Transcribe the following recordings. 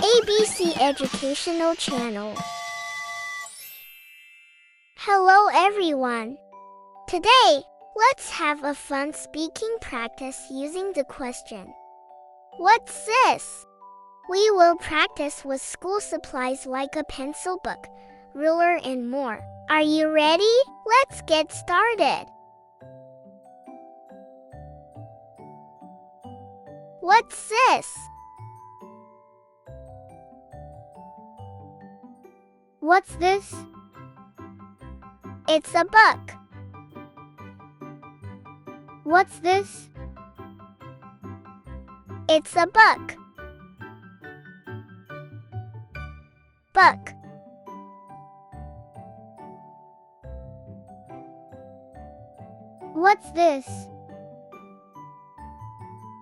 ABC Educational Channel. Hello everyone. Today, let's have a fun speaking practice using the question, "What's this?" We will practice with school supplies like a pencil book, ruler and more. Are you ready? Let's get started. What's this? What's this? It's a book. What's this? It's a book. Book. What's this?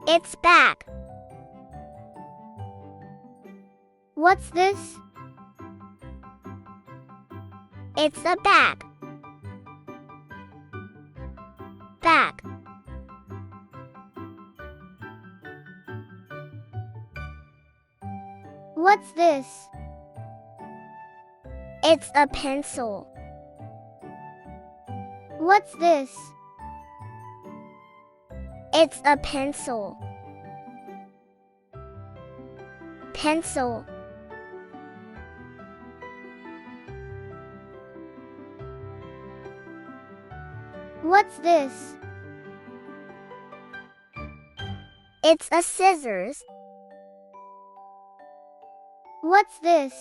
It's bag. What's this? It's a bag. Bag. What's this? It's a pencil. What's this? It's a pencil. Pencil. What's this? It's a scissors. What's this?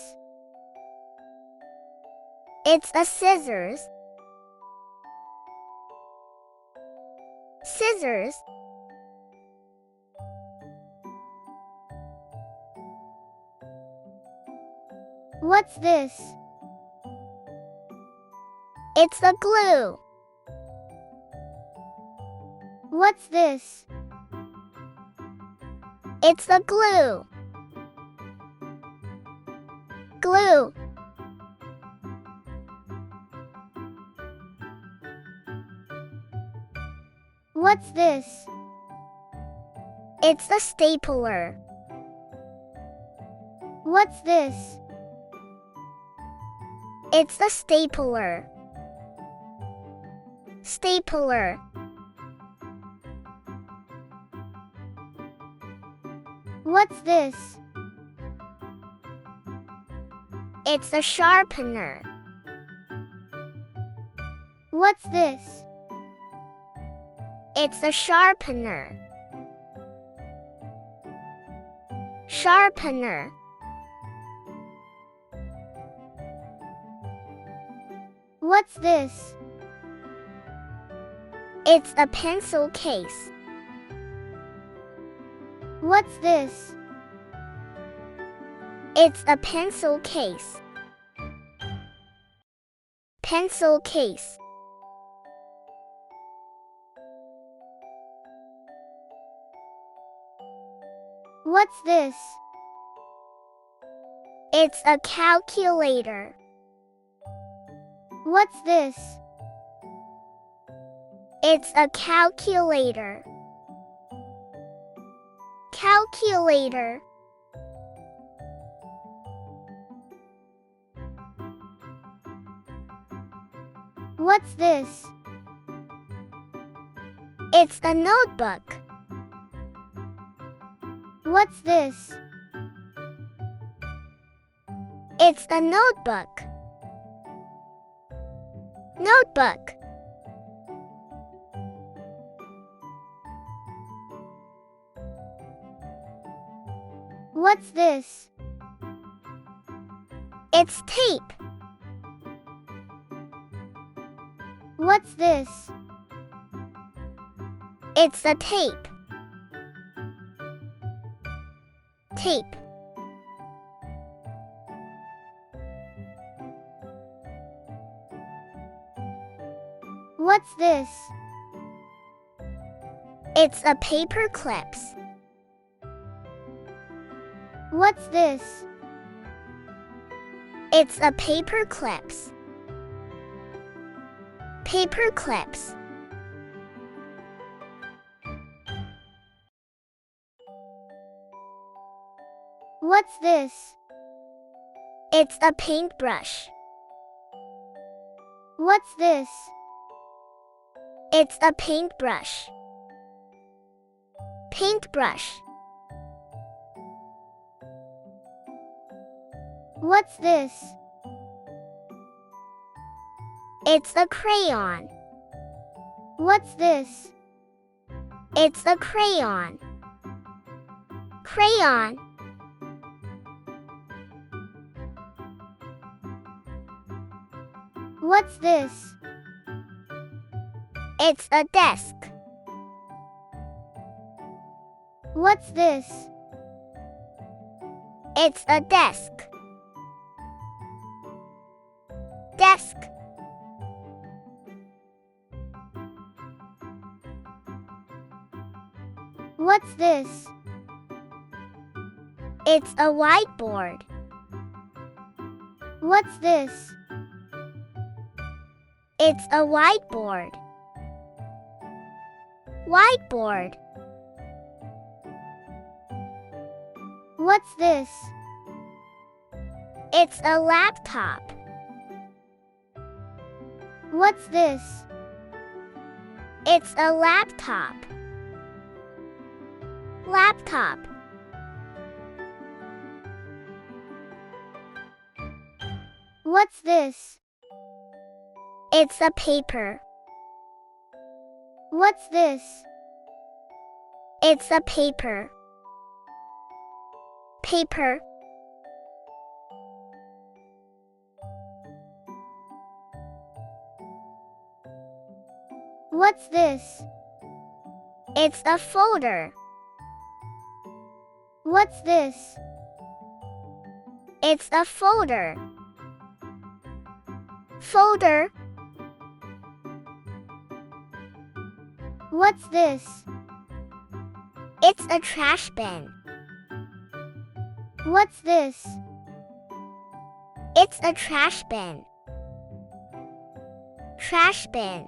It's a scissors. Scissors. What's this? It's a glue. What's this? It's a glue. Glue. What's this? It's a stapler. What's this? It's a stapler. Stapler. What's this? It's a sharpener. What's this? It's a sharpener. Sharpener. What's this? It's a pencil case. What's this? It's a pencil case. Pencil case. What's this? It's a calculator. What's this? It's a calculator. Calculator. What's this? It's a notebook. What's this? It's a notebook. Notebook. What's this? It's tape. What's this? It's a tape. Tape. What's this? It's a paper clips. What's this? It's a paper clips. Paper clips. What's this? It's a paintbrush. What's this? It's a paintbrush. Paintbrush. What's this? It's a crayon. What's this? It's a crayon. Crayon. What's this? It's a desk. What's this? It's a desk. Desk. What's this? It's a whiteboard. What's this? It's a whiteboard. Whiteboard. What's this? It's a laptop. What's this? It's a laptop. Laptop. What's this? It's a paper. What's this? It's a paper. Paper. What's this? It's a folder. What's this? It's a folder. Folder. What's this? It's a trash bin. What's this? It's a trash bin. Trash bin.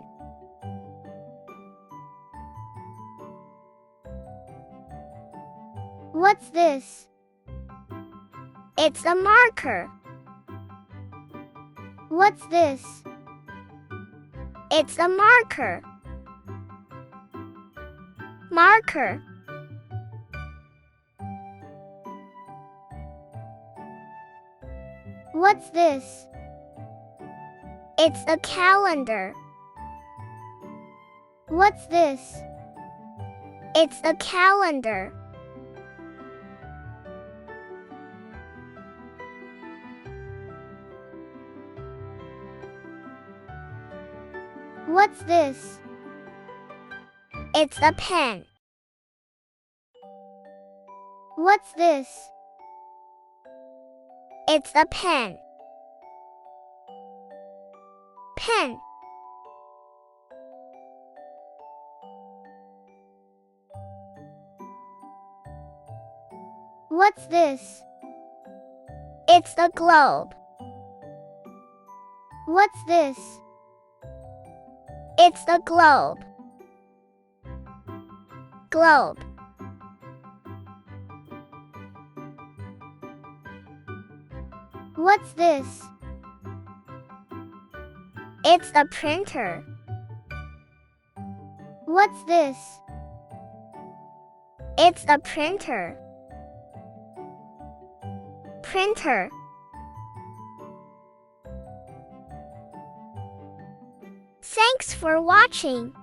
What's this? It's a marker. What's this? It's a marker. Marker. What's this? It's a calendar. What's this? It's a calendar. What's this? It's a pen. What's this? It's a pen. Pen. What's this? It's a globe. What's this? It's a globe. Globe. What's this? It's a printer. What's this? It's a printer. Printer. Thanks for watching.